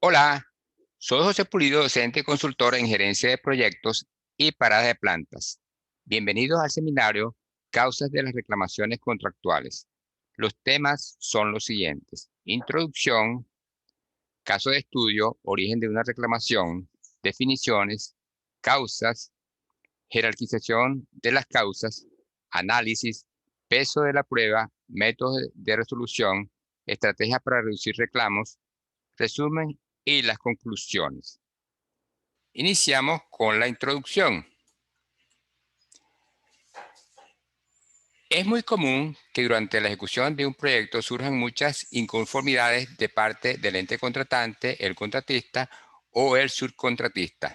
Hola, soy José Pulido, docente y consultor en gerencia de proyectos y parada de plantas. Bienvenidos al seminario Causas de las reclamaciones contractuales. Los temas son los siguientes: introducción, caso de estudio, origen de una reclamación, definiciones, causas, jerarquización de las causas, análisis, peso de la prueba, métodos de resolución, estrategias para reducir reclamos, resumen y las conclusiones. Iniciamos con la introducción. Es muy común que durante la ejecución de un proyecto surjan muchas inconformidades de parte del ente contratante, el contratista o el subcontratista.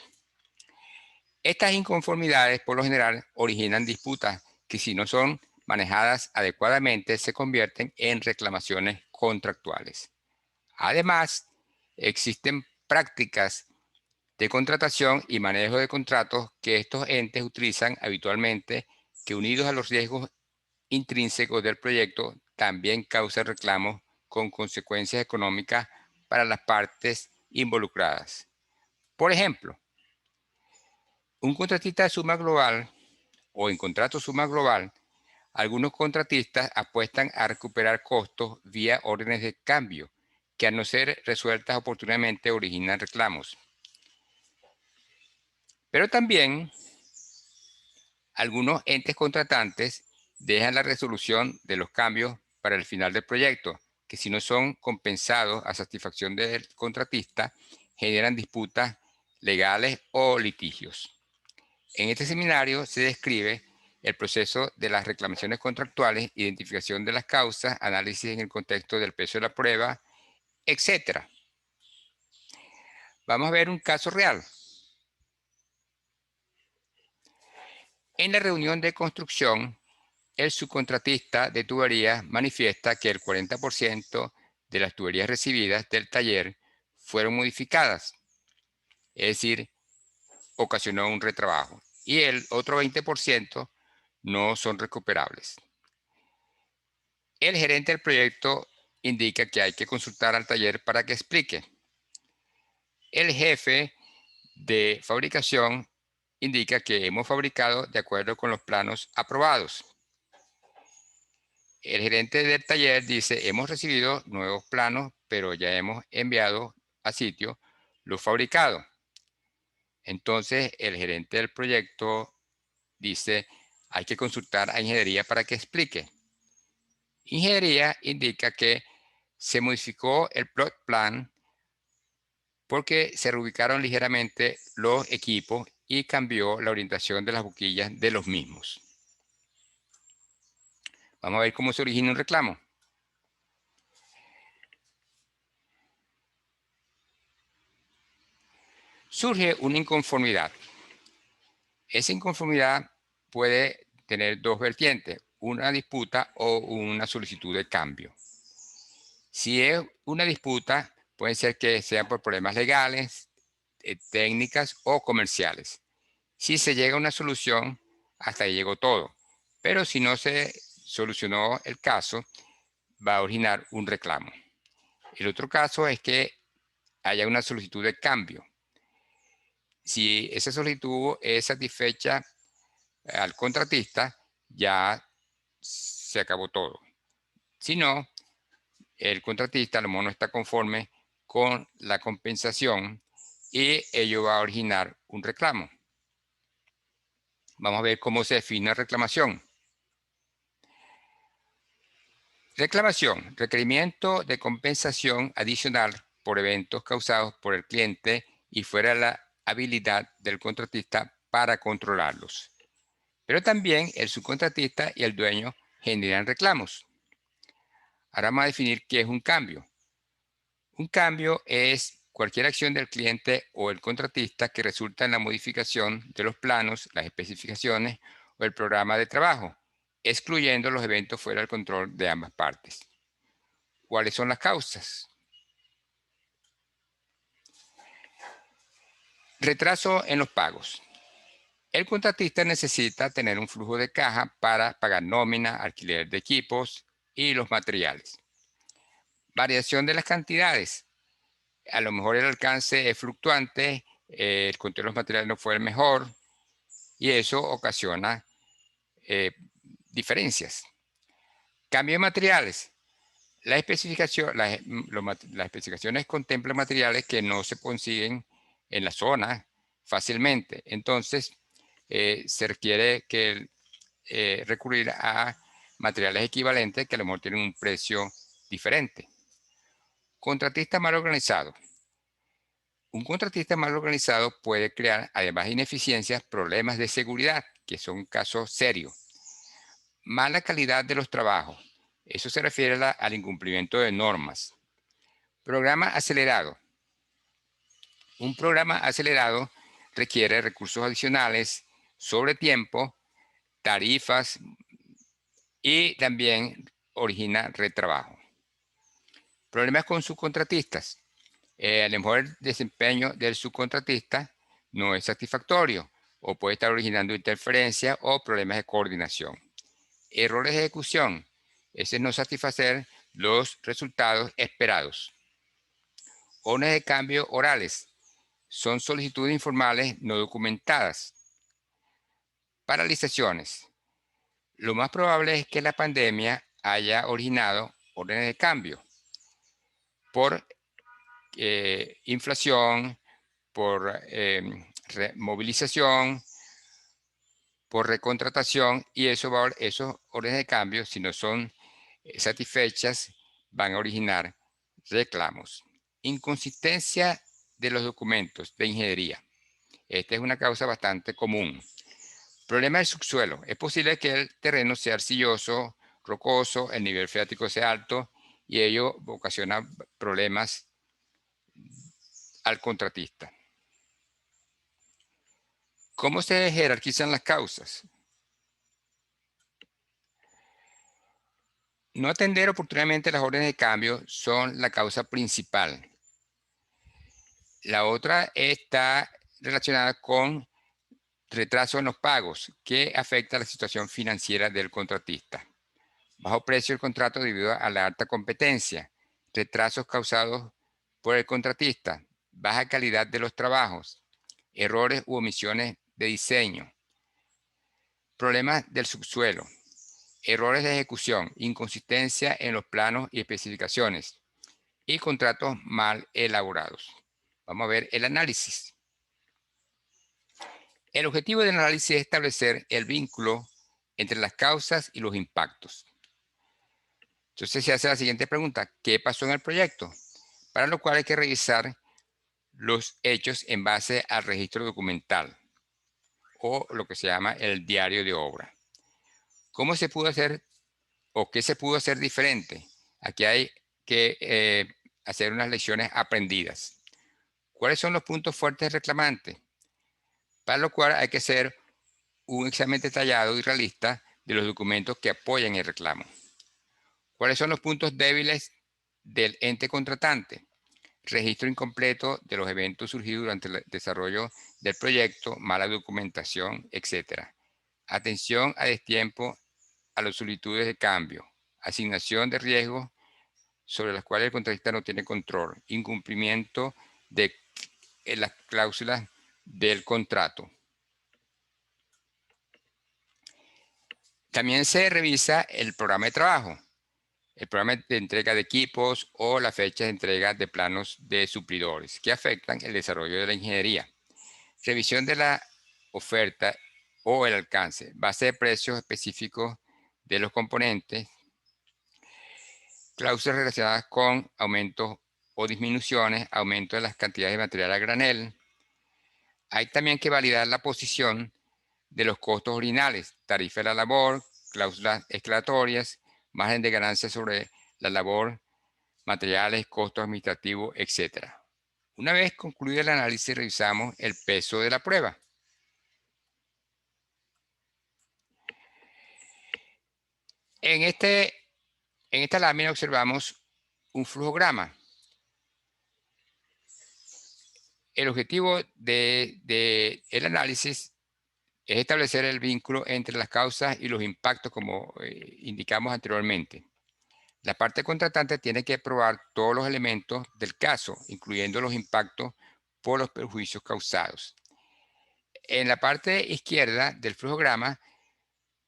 Estas inconformidades, por lo general, originan disputas que, si no son manejadas adecuadamente, se convierten en reclamaciones contractuales. Además, existen prácticas de contratación y manejo de contratos que estos entes utilizan habitualmente, que, unidos a los riesgos intrínsecos del proyecto, también causan reclamos con consecuencias económicas para las partes involucradas. Por ejemplo, un contratista de suma global o en contrato suma global, algunos contratistas apuestan a recuperar costos vía órdenes de cambio, que, al no ser resueltas oportunamente, originan reclamos. Pero también algunos entes contratantes dejan la resolución de los cambios para el final del proyecto, que, si no son compensados a satisfacción del contratista, generan disputas legales o litigios. En este seminario se describe el proceso de las reclamaciones contractuales, identificación de las causas, análisis en el contexto del peso de la prueba, etc. Vamos a ver un caso real. En la reunión de construcción, el subcontratista de tuberías manifiesta que el 40% de las tuberías recibidas del taller fueron modificadas, es decir, ocasionó un retrabajo, y el otro 20% no son recuperables. El gerente del proyecto indica que hay que consultar al taller para que explique. El jefe de fabricación indica que hemos fabricado de acuerdo con los planos aprobados. El gerente del taller dice: hemos recibido nuevos planos, pero ya hemos enviado a sitio los fabricados. Entonces el gerente del proyecto dice: hay que consultar a ingeniería para que explique. Ingeniería indica que se modificó el plot plan porque se reubicaron ligeramente los equipos y cambió la orientación de las boquillas de los mismos. Vamos a ver cómo se origina un reclamo. Surge una inconformidad. Esa inconformidad puede tener dos vertientes: una disputa o una solicitud de cambio. Si es una disputa, puede ser que sea por problemas legales, técnicas o comerciales. Si se llega a una solución, hasta ahí llegó todo. Pero si no se solucionó el caso, va a originar un reclamo. El otro caso es que haya una solicitud de cambio. Si esa solicitud es satisfecha al contratista, ya se acabó todo. Si no, el contratista a lo mejor no está conforme con la compensación y ello va a originar un reclamo. Vamos a ver cómo se define la reclamación. Reclamación: requerimiento de compensación adicional por eventos causados por el cliente y fuera de la habilidad del contratista para controlarlos. Pero también el subcontratista y el dueño generan reclamos. Ahora vamos a definir qué es un cambio. Un cambio es cualquier acción del cliente o el contratista que resulta en la modificación de los planos, las especificaciones o el programa de trabajo, excluyendo los eventos fuera del control de ambas partes. ¿Cuáles son las causas? Retraso en los pagos. El contratista necesita tener un flujo de caja para pagar nómina, alquiler de equipos y los materiales. Variación de las cantidades. a lo mejor el alcance es fluctuante, el contenido de los materiales no fue el mejor, y eso ocasiona diferencias. Cambio de materiales. Las especificaciones contemplan materiales que no se consiguen en la zona fácilmente. Entonces, se requiere recurrir a materiales equivalentes que a lo mejor tienen un precio diferente. Contratista mal organizado. Un contratista mal organizado puede crear, además de ineficiencias, problemas de seguridad, que son casos serios. Mala calidad de los trabajos. Eso se refiere al incumplimiento de normas. Programa acelerado. Un programa acelerado requiere recursos adicionales, sobre tiempo, tarifas y también origina retrabajo. Problemas con subcontratistas. A lo mejor el desempeño del subcontratista no es satisfactorio o puede estar originando interferencias o problemas de coordinación. Errores de ejecución. Ese es no satisfacer los resultados esperados. Órdenes de cambio orales. Son solicitudes informales no documentadas. Paralizaciones. Lo más probable es que la pandemia haya originado órdenes de cambio por inflación, por movilización, por recontratación, y esos órdenes de cambio, si no son satisfechas, van a originar reclamos. Inconsistencia de los documentos de ingeniería. Esta es una causa bastante común. Problema del subsuelo. Es posible que el terreno sea arcilloso, rocoso, el nivel freático sea alto y ello ocasiona problemas al contratista. ¿Cómo se jerarquizan las causas? No atender oportunamente las órdenes de cambio son la causa principal. La otra está relacionada con retraso en los pagos, que afecta la situación financiera del contratista. Bajo precio del contrato debido a la alta competencia, retrasos causados por el contratista, baja calidad de los trabajos, errores u omisiones de diseño, problemas del subsuelo, errores de ejecución, inconsistencia en los planos y especificaciones y contratos mal elaborados. Vamos a ver el análisis. El objetivo del análisis es establecer el vínculo entre las causas y los impactos. Entonces se hace la siguiente pregunta: ¿qué pasó en el proyecto? Para lo cual hay que revisar los hechos en base al registro documental o lo que se llama el diario de obra. ¿Cómo se pudo hacer o qué se pudo hacer diferente? Aquí hay que hacer unas lecciones aprendidas. ¿Cuáles son los puntos fuertes reclamantes? Para lo cual hay que hacer un examen detallado y realista de los documentos que apoyan el reclamo. ¿Cuáles son los puntos débiles del ente contratante? Registro incompleto de los eventos surgidos durante el desarrollo del proyecto, mala documentación, etc. Atención a destiempo a las solicitudes de cambio, asignación de riesgos sobre las cuales el contratista no tiene control, incumplimiento de las cláusulas del contrato. También se revisa el programa de trabajo, el programa de entrega de equipos o la fecha de entrega de planos de suplidores que afectan el desarrollo de la ingeniería. Revisión de la oferta o el alcance, base de precios específicos de los componentes, cláusulas relacionadas con aumentos o disminuciones, aumento de las cantidades de material a granel. Hay también que validar la posición de los costos originales, tarifa de la labor, cláusulas escalatorias, margen de ganancia sobre la labor, materiales, costos administrativos, etc. Una vez concluido el análisis, revisamos el peso de la prueba. En esta lámina observamos un flujograma. El objetivo del análisis es establecer el vínculo entre las causas y los impactos, como indicamos anteriormente. La parte contratante tiene que probar todos los elementos del caso, incluyendo los impactos por los perjuicios causados. En la parte izquierda del flujograma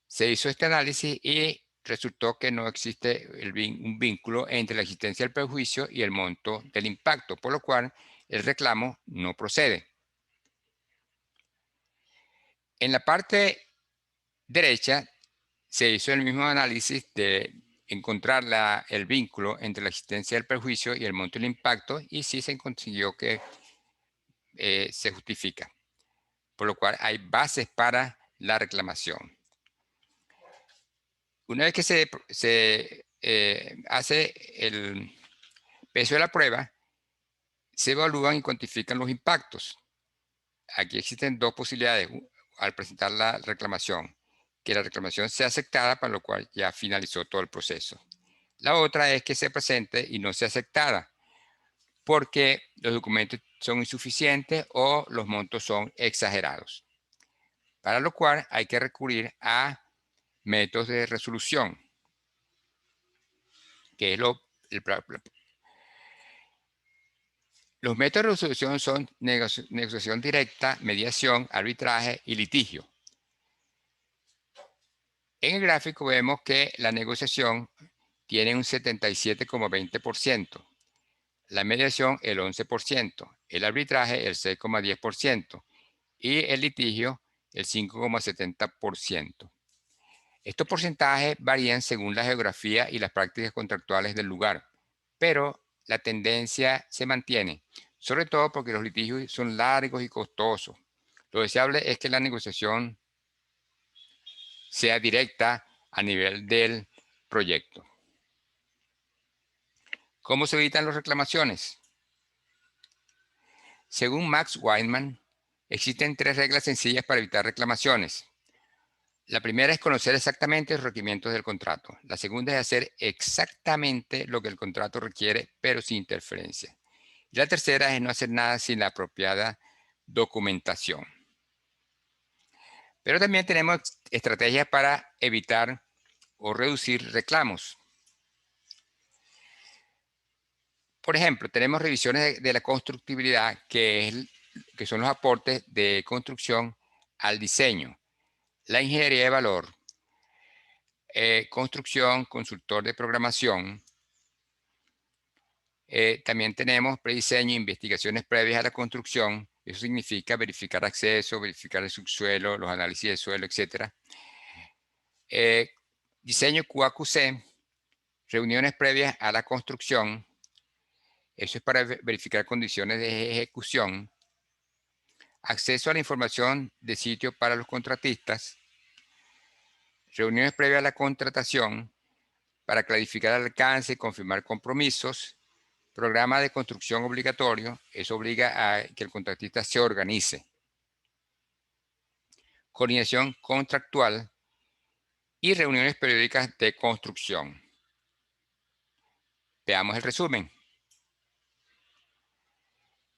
se hizo este análisis y resultó que no existe un vínculo entre la existencia del perjuicio y el monto del impacto, por lo cual el reclamo no procede. En la parte derecha se hizo el mismo análisis de encontrar el vínculo entre la existencia del perjuicio y el monto del impacto, y sí se consiguió que se justifica, por lo cual hay bases para la reclamación. Una vez que se hace el peso de la prueba, se evalúan y cuantifican los impactos. Aquí existen dos posibilidades al presentar la reclamación: que la reclamación sea aceptada, para lo cual ya finalizó todo el proceso. La otra es que se presente y no sea aceptada, porque los documentos son insuficientes o los montos son exagerados, para lo cual hay que recurrir a métodos de resolución, que es los métodos de resolución son negociación directa, mediación, arbitraje y litigio. En el gráfico vemos que la negociación tiene un 77,20%, la mediación el 11%, el arbitraje el 6,10% y el litigio el 5,70%. Estos porcentajes varían según la geografía y las prácticas contractuales del lugar, pero la tendencia se mantiene, sobre todo porque los litigios son largos y costosos. Lo deseable es que la negociación sea directa a nivel del proyecto. ¿Cómo se evitan las reclamaciones? Según Max Weinman, existen 3 reglas sencillas para evitar reclamaciones. La primera es conocer exactamente los requerimientos del contrato. La segunda es hacer exactamente lo que el contrato requiere, pero sin interferencia. Y la tercera es no hacer nada sin la apropiada documentación. Pero también tenemos estrategias para evitar o reducir reclamos. Por ejemplo, tenemos revisiones de la constructibilidad, que son los aportes de construcción al diseño, la ingeniería de valor, construcción, consultor de programación. También tenemos prediseño e investigaciones previas a la construcción. Eso significa verificar acceso, verificar el subsuelo, los análisis de suelo, etc. Diseño QAQC, reuniones previas a la construcción. Eso es para verificar condiciones de ejecución. Acceso a la información de sitio para los contratistas. Reuniones previas a la contratación para clarificar el alcance y confirmar compromisos. Programa de construcción obligatorio. Eso obliga a que el contratista se organice. Coordinación contractual y reuniones periódicas de construcción. Veamos el resumen.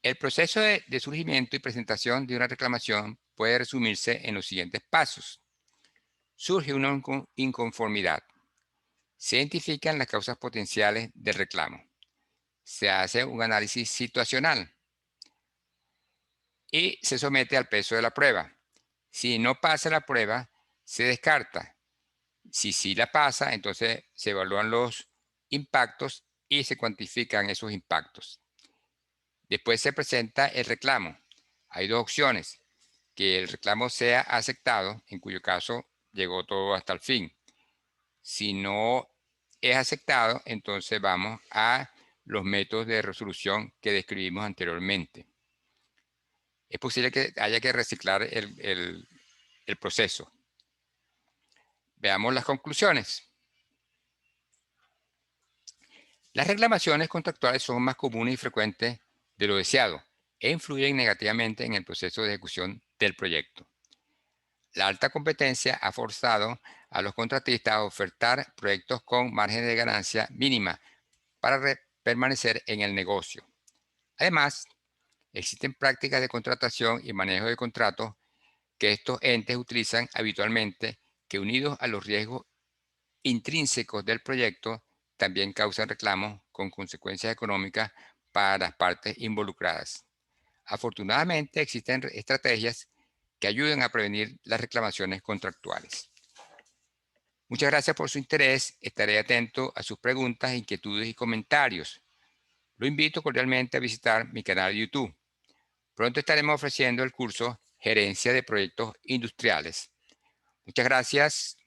El proceso de surgimiento y presentación de una reclamación puede resumirse en los siguientes pasos. Surge una inconformidad. Se identifican las causas potenciales del reclamo. Se hace un análisis situacional y se somete al peso de la prueba. Si no pasa la prueba, se descarta. Si sí la pasa, entonces se evalúan los impactos y se cuantifican esos impactos. Después se presenta el reclamo. Hay dos opciones: que el reclamo sea aceptado, en cuyo caso llegó todo hasta el fin. Si no es aceptado, entonces vamos a los métodos de resolución que describimos anteriormente. Es posible que haya que reciclar el proceso. Veamos las conclusiones. Las reclamaciones contractuales son más comunes y frecuentes de lo deseado e influyen negativamente en el proceso de ejecución del proyecto. La alta competencia ha forzado a los contratistas a ofertar proyectos con márgenes de ganancia mínima para permanecer en el negocio. Además, existen prácticas de contratación y manejo de contratos que estos entes utilizan habitualmente, que, unidos a los riesgos intrínsecos del proyecto, también causan reclamos con consecuencias económicas para las partes involucradas. Afortunadamente, existen estrategias que ayudan a prevenir las reclamaciones contractuales. Muchas gracias por su interés. Estaré atento a sus preguntas, inquietudes y comentarios. Lo invito cordialmente a visitar mi canal de YouTube. Pronto estaremos ofreciendo el curso Gerencia de Proyectos Industriales. Muchas gracias.